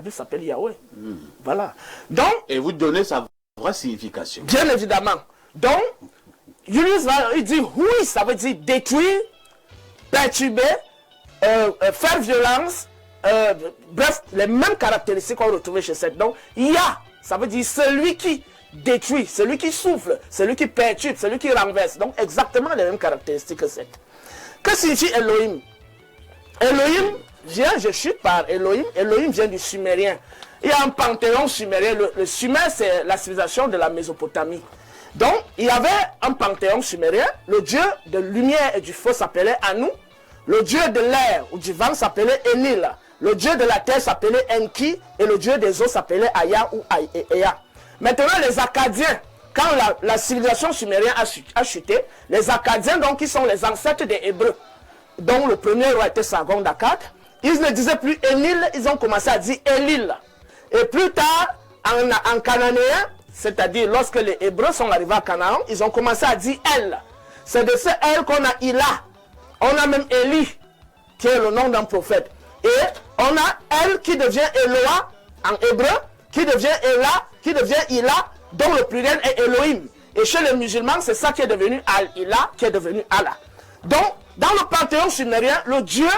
Bible s'appelle Yahweh. Voilà. Donc, et vous donnez sa vraie signification. Bien évidemment. Donc, Julius il dit oui, ça veut dire détruire, perturber, faire violence, bref, les mêmes caractéristiques qu'on retrouve chez Seth. Donc, Yah, ça veut dire celui qui détruit, celui qui souffle, celui qui perturbe, celui qui renverse. Donc, exactement les mêmes caractéristiques que Seth. Que signifie Elohim? Elohim vient, je chute par Elohim. Elohim vient du sumérien. Il y a un panthéon sumérien. Le Sumer, c'est la civilisation de la Mésopotamie. Donc, il y avait un panthéon sumérien. Le dieu de lumière et du feu s'appelait Anu. Le dieu de l'air ou du vent s'appelait Enil. Le dieu de la terre s'appelait Enki. Et le dieu des eaux s'appelait Aya ou Ea. Maintenant, les Akkadiens, quand la civilisation sumérienne a chuté, les Akkadiens, donc, qui sont les ancêtres des Hébreux, dont le premier roi était Sargon d'Akkad, ils ne disaient plus Enil, ils ont commencé à dire Elil. Et plus tard, en cananéen, c'est-à-dire lorsque les Hébreux sont arrivés à Canaan, ils ont commencé à dire El. C'est de ce El qu'on a Ila. On a même Eli, qui est le nom d'un prophète. Et on a El qui devient Eloah en hébreu, qui devient Ela, qui devient Ila, dont le pluriel est Elohim. Et chez les musulmans, c'est ça qui est devenu Al-Ila, qui est devenu Allah. Donc, dans le panthéon sumérien, le dieu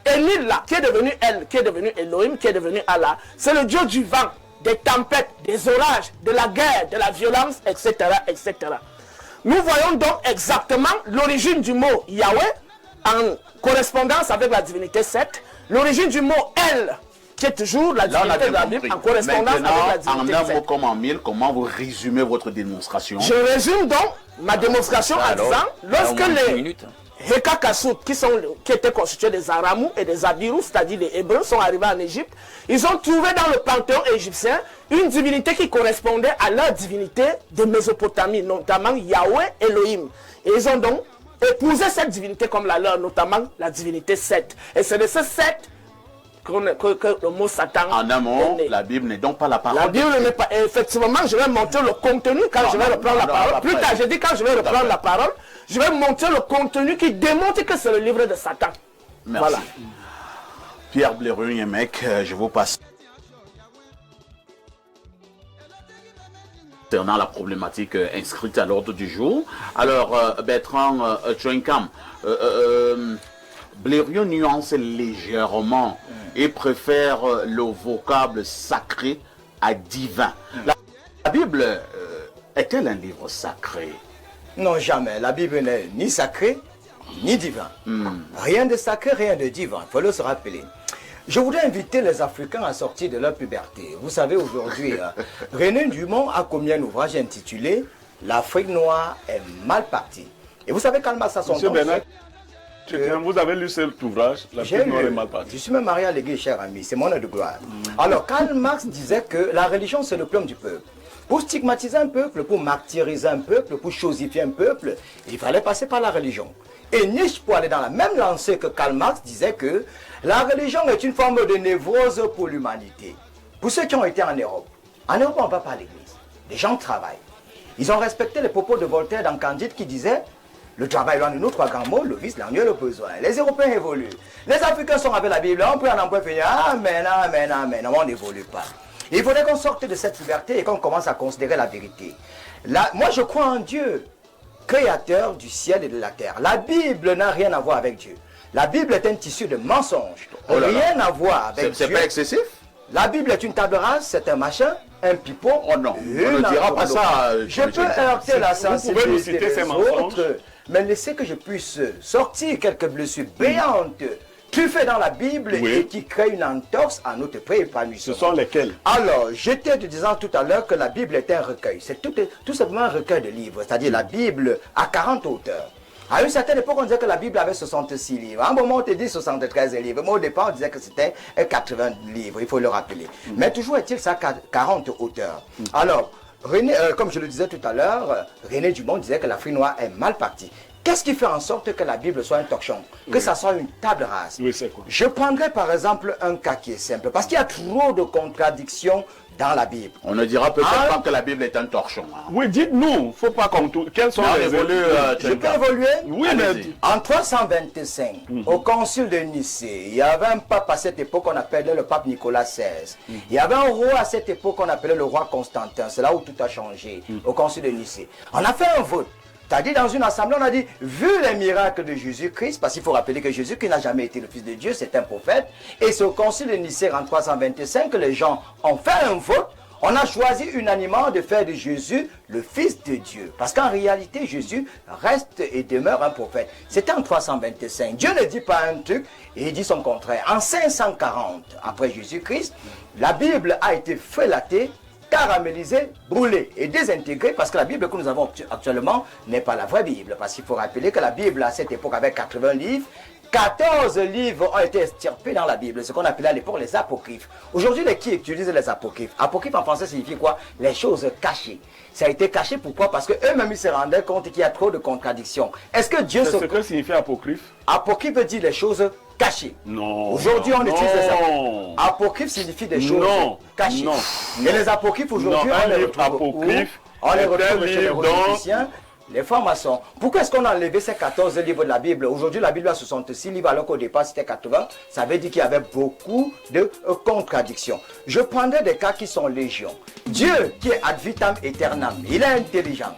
Enil, là, qui est devenu El, qui est devenu Elohim, qui est devenu Allah, c'est le dieu du vent, des tempêtes, des orages, de la guerre, de la violence, etc., etc. Nous voyons donc exactement l'origine du mot Yahweh en correspondance avec la divinité Seth, l'origine du mot El, qui est toujours la divinité de la Bible, en correspondance avec la divinité en un Seth. mot comme en mille, comment vous résumez votre démonstration? Je résume donc ma démonstration en disant, lorsque les Hekakasut, qui étaient constitués des Aramous et des Abirous, c'est-à-dire les Hébreux, sont arrivés en Égypte, ils ont trouvé dans le panthéon égyptien une divinité qui correspondait à leur divinité de Mésopotamie, notamment Yahweh Elohim. Et ils ont donc épousé cette divinité comme la leur, notamment la divinité Seth. Et c'est de ce Seth que le mot Satan. En un mot, la Bible n'est donc pas la parole. La Bible n'est pas. Effectivement, je vais montrer le contenu quand je vais reprendre la parole. Plus tard, j'ai dit quand je vais reprendre la parole, je vais montrer le contenu qui démontre que c'est le livre de Satan. Merci. Voilà. Pierre Bléreux-Yémec, je vous passe. Concernant la problématique inscrite à l'ordre du jour. Alors, Bertrand Tchoinkam, Blériot nuance légèrement et préfère le vocable sacré à divin. La Bible est-elle un livre sacré? Non, jamais. La Bible n'est ni sacrée, ni divin. Rien de sacré, rien de divin. Il faut le se rappeler. Je voudrais inviter les Africains à sortir de leur puberté. Vous savez, aujourd'hui, René Dumont a commis un ouvrage intitulé « L'Afrique noire est mal partie ». Et vous savez, Karl Marx a son Monsieur temps... Bernard, vous avez lu cet ouvrage, l'Afrique noire est mal partie. Je suis même marié à l'église, cher ami, c'est mon heure de gloire. Alors, Karl Marx disait que la religion, c'est le plomb du peuple. Pour stigmatiser un peuple, pour martyriser un peuple, pour chosifier un peuple, il fallait passer par la religion. Et Nietzsche, pour aller dans la même lancée que Karl Marx, disait que la religion est une forme de névrose pour l'humanité. Pour ceux qui ont été en Europe on ne va pas à l'église. Les gens travaillent. Ils ont respecté les propos de Voltaire dans Candide qui disait le travail loin de nous, trois grands mots, le vice, l'ennui, le besoin. Les Européens évoluent. Les Africains sont avec la Bible. On peut en emploi finir. Amen, amen, amen. On n'évolue pas. Il faudrait qu'on sorte de cette puberté et qu'on commence à considérer la vérité. Moi, je crois en Dieu, créateur du ciel et de la terre. La Bible n'a rien à voir avec Dieu. La Bible est un tissu de mensonges. Rien à voir avec Dieu. C'est pas excessif? La Bible est une table rase, c'est un machin, un pipeau. Oh non, on ne dira pas ça. Je peux heurter la sensibilité des autres, autres, mais laissez que je puisse sortir quelques blessures béantes truffées dans la Bible et qui créent une entorse à notre préépanouissement. Ce sont lesquels? Alors, j'étais te disant tout à l'heure que la Bible est un recueil. C'est tout simplement un recueil de livres, c'est-à-dire la Bible a 40 auteurs. À une certaine époque, on disait que la Bible avait 66 livres. À un moment, on te dit 73 livres. Mais au départ, on disait que c'était 80 livres, il faut le rappeler. Mais toujours est-il ça 40 auteurs. Alors, René, comme je le disais tout à l'heure, René Dumont disait que l'Afrique noire est mal partie. Qu'est-ce qui fait en sorte que la Bible soit un torchon? Que ça soit une table rase? Oui, c'est quoi? Je prendrai par exemple un cas qui est simple, parce qu'il y a trop de contradictions dans la Bible. On ne dira peut-être Ah. pas que la Bible est un torchon. Hein. Oui, dites-nous, faut pas qu'on tourne. Quels sont Non, les évolue, Je peux évoluer? Oui, Allez-y. En 325, au concile de Nicée, il y avait un pape à cette époque qu'on appelait le pape Nicolas XVI. Il y avait un roi à cette époque qu'on appelait le roi Constantin. C'est là où tout a changé, au concile de Nicée. On a fait un vote. C'est-à-dire dans une assemblée, on a dit, vu les miracles de Jésus-Christ, parce qu'il faut rappeler que Jésus-Christ n'a jamais été le Fils de Dieu, c'est un prophète, et c'est au concile de Nicée en 325 que les gens ont fait un vote. On a choisi unanimement de faire de Jésus le Fils de Dieu. Parce qu'en réalité, Jésus reste et demeure un prophète. C'était en 325. Dieu ne dit pas un truc et il dit son contraire. En 540, après Jésus-Christ, la Bible a été feuillatée, caramélisée, brûlée et désintégrée parce que la Bible que nous avons actuellement n'est pas la vraie Bible. Parce qu'il faut rappeler que la Bible à cette époque avait 80 livres. 14 livres ont été extirpés dans la Bible, ce qu'on appelait à l'époque les apocryphes. Aujourd'hui, qui utilisent les apocryphes? Apocryphe en français signifie quoi? Les choses cachées. Ça a été caché, pourquoi? Parce qu'eux-mêmes ils se rendaient compte qu'il y a trop de contradictions. Est-ce que Dieu C'est ce que signifie apocryphe? Apocryphe dit les choses cachées. Non. Aujourd'hui, on utilise les non. apocryphes signifie des choses Non. cachées. Non. Et les apocryphes aujourd'hui, Non, un on les livre retrouve où? apocryphe On les est un retrouve chez les livre dont- rosicruciens, les francs-maçons. Pourquoi est-ce qu'on a enlevé ces 14 livres de la Bible? Aujourd'hui, la Bible a 66 livres, alors qu'au départ, c'était 80. Ça veut dire qu'il y avait beaucoup de contradictions. Je prendrai des cas qui sont légion. Dieu, qui est ad vitam aeternam, il est intelligent.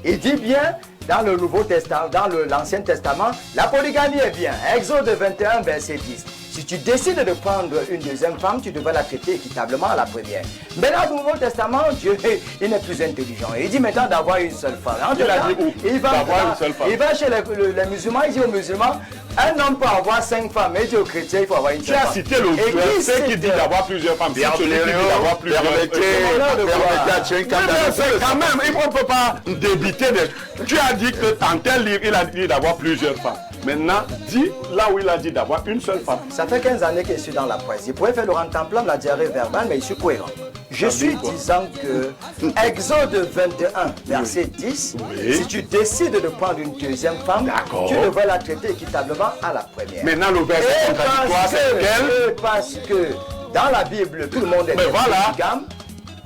Il dit bien, dans le Nouveau Testament, dans l'Ancien Testament, la polygamie est bien. Exode 21, verset 10. Si tu décides de prendre une deuxième femme, tu devrais la traiter équitablement à la première. Mais dans le Nouveau Testament, Dieu, il n'est plus intelligent. Il dit maintenant d'avoir une seule femme. Il a dit où? D'avoir une seule femme. Il va chez les musulmans, il dit aux musulmans, un homme peut avoir 5 femmes. Et il dit aux chrétiens, il faut avoir une Tu seule as femme. cité le Et verset qui dit d'avoir plusieurs femmes. C'est celui qui dit d'avoir plusieurs femmes. Permettez à Tchenka C'est quand même, on ne peut pas débiter des... Tu as dit que dans tel livre, il a dit d'avoir plusieurs femmes. Maintenant, dis là où il a dit d'avoir une seule femme. Ça fait 15 années que je suis dans la presse. Il pourrait faire le rentemplant de la diarrhée verbale, mais je suis cohérent. Je suis disant que Exode 21, verset 10, Oui. si tu décides de prendre une deuxième femme, D'accord. tu devrais la traiter équitablement à la première. Maintenant, le verset contradictoire, c'est lequel? parce que dans la Bible, tout le monde est Mais voilà. polygame.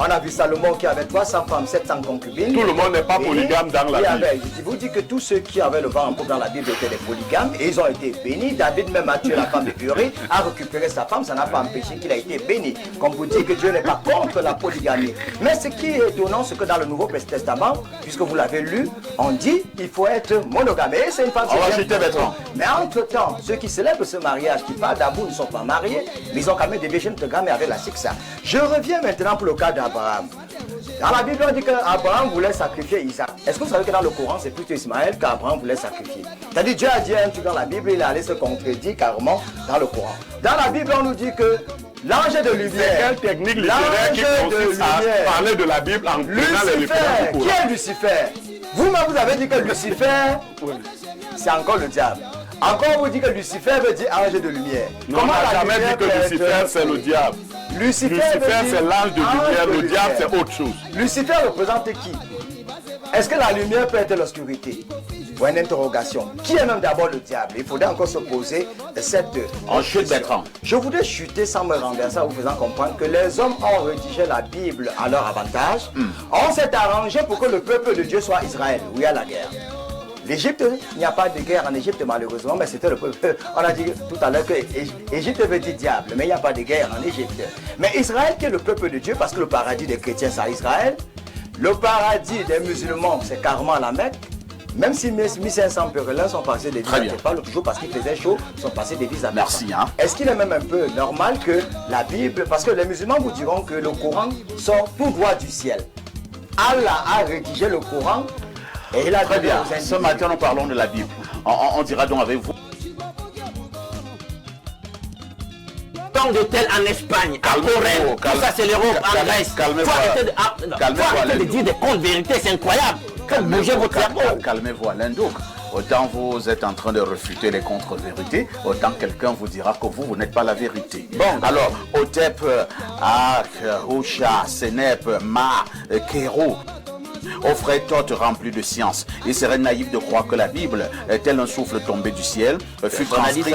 On a vu Salomon qui avait 300 femmes, 700 concubines. Tout le monde n'est pas polygame dans la Bible. Je vous dis que tous ceux qui avaient le vent en poupe dans la Bible étaient des polygames et ils ont été bénis. David même a tué la femme de Uri, a récupéré sa femme, ça n'a pas empêché qu'il a été béni. Comme vous dites que Dieu n'est pas contre la polygamie. Mais ce qui est étonnant, c'est que dans le Nouveau Testament, puisque vous l'avez lu, on dit qu'il faut être monogame. Et c'est une femme. On va citer Bertrand. Mais entre-temps, ceux qui célèbrent ce mariage, qui parlent d'amour, ne sont pas mariés, mais ils ont quand même des virgines de gamme avec la Sixa. Je reviens maintenant pour le cas d'Abraham. Dans la Bible, on dit qu'Abraham voulait sacrifier Isaac. Est-ce que vous savez que dans le Coran, c'est plutôt Ismaël qu'Abraham voulait sacrifier? C'est-à-dire, Dieu a dit un truc dans la Bible, il est allé se contredire carrément dans le Coran. Dans la Bible, on nous dit que l'ange de lumière. Quelle technique littéraire qui consiste à parler de la Bible en prenant les Lucifer, références du qui Coran? est Lucifer? Vous-même, vous avez dit que Lucifer, c'est encore le diable. Encore, on vous dit que Lucifer veut dire ange de lumière. Non, on n'a jamais dit que Lucifer, c'est le diable. Lucifer, Lucifer, c'est l'ange de lumière. Le diable, c'est autre chose. Lucifer représente qui? Est-ce que la lumière peut être l'obscurité? Ou une interrogation. Qui est même d'abord le diable? Il faudrait encore se poser cette En chute, question. Bertrand. Je voudrais chuter sans me renverser en vous faisant comprendre que les hommes ont rédigé la Bible à leur avantage. On s'est arrangé pour que le peuple de Dieu soit Israël, où il y a la guerre. L'Égypte, il n'y a pas de guerre en Égypte malheureusement, mais c'était le peuple. On a dit tout à l'heure que Égypte veut dire diable, mais il n'y a pas de guerre en Égypte. Mais Israël qui est le peuple de Dieu, parce que le paradis des chrétiens c'est à Israël, le paradis des musulmans c'est carrément à la Mecque. Même si 1500 pèlerins sont passés des Très villes bien. à Népal, toujours parce qu'il faisait chaud, sont passés des villes à Népal. Merci, hein. Est-ce qu'il est même un peu normal que la Bible, parce que les musulmans vous diront que le Coran sort tout droit du ciel. Allah a rédigé le Coran et il a Très donné bien. aux Ce individus. matin, nous parlons de la Bible. On dira donc avec vous. Tant de tel en Espagne, à Calmez-vous, Corée, tout ça c'est l'Europe, en Grèce. calmez-vous. Faut arrêter de dire des contes vérités, c'est incroyable. Faites bouger votre cerveau. Calmez-vous, Alain Douk. Autant vous êtes en train de refuter les contre-vérités, autant quelqu'un vous dira que vous n'êtes pas la vérité. Bon, alors, Otep, Ak, Husha, Senep, Ma, Kero, offrait toute remplie de science. Il serait naïf de croire que la Bible, tel un souffle tombé du ciel, fut transcrite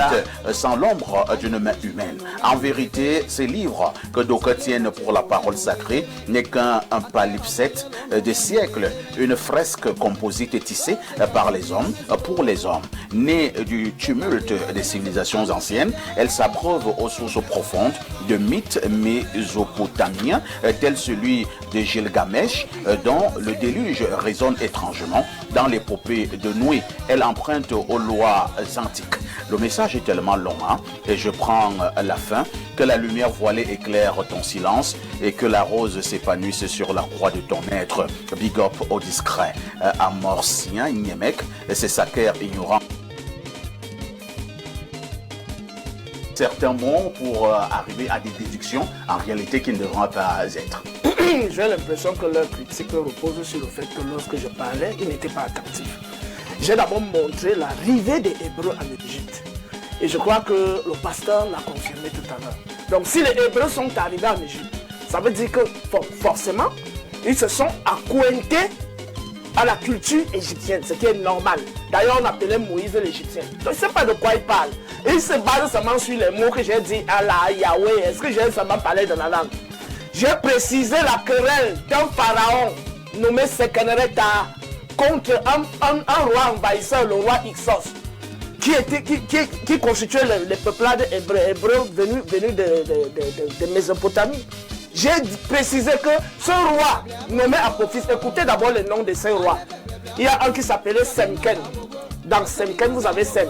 sans l'ombre d'une main humaine. En vérité, ces livres que d'aucuns tiennent pour la parole sacrée n'est qu'un palimpseste des siècles, une fresque composite et tissée par les hommes, pour les hommes. Née du tumulte des civilisations anciennes, elle s'abreuve aux sources profondes de mythes mésopotamiens, tels celui de Gilgamesh, dont le déluge résonne étrangement dans l'épopée de Noé. Elle emprunte aux lois antiques. Le message est tellement long, hein, et je prends la fin. Que la lumière voilée éclaire ton silence et que la rose s'épanouisse sur la croix de ton être. Big up au discret. Amorcien, Niemek, c'est Saker ignorant. Certains mots pour arriver à des déductions en réalité qui ne devront pas être. J'ai l'impression que leur critique repose sur le fait que lorsque je parlais, ils n'étaient pas attentifs. J'ai d'abord montré l'arrivée des Hébreux en Égypte. Et je crois que le pasteur l'a confirmé tout à l'heure. Donc si les Hébreux sont arrivés en Égypte, ça veut dire que forcément, ils se sont accointés à la culture égyptienne, ce qui est normal. D'ailleurs, on appelait Moïse l'Égyptien. Donc, je ne sais pas de quoi il parle. Il se base seulement sur les mots que j'ai dit, Allah, Yahweh. Est-ce que j'ai seulement parlé de la langue? J'ai précisé la querelle d'un pharaon nommé Sekenreta contre un roi envahisseur, le roi Ixos, qui constituait les peuplades hébreux venus de Mésopotamie. J'ai précisé que ce roi nommé Apophis, écoutez d'abord le nom de ces rois. Il y a un qui s'appelait Semken. Dans Semken, vous avez Sem.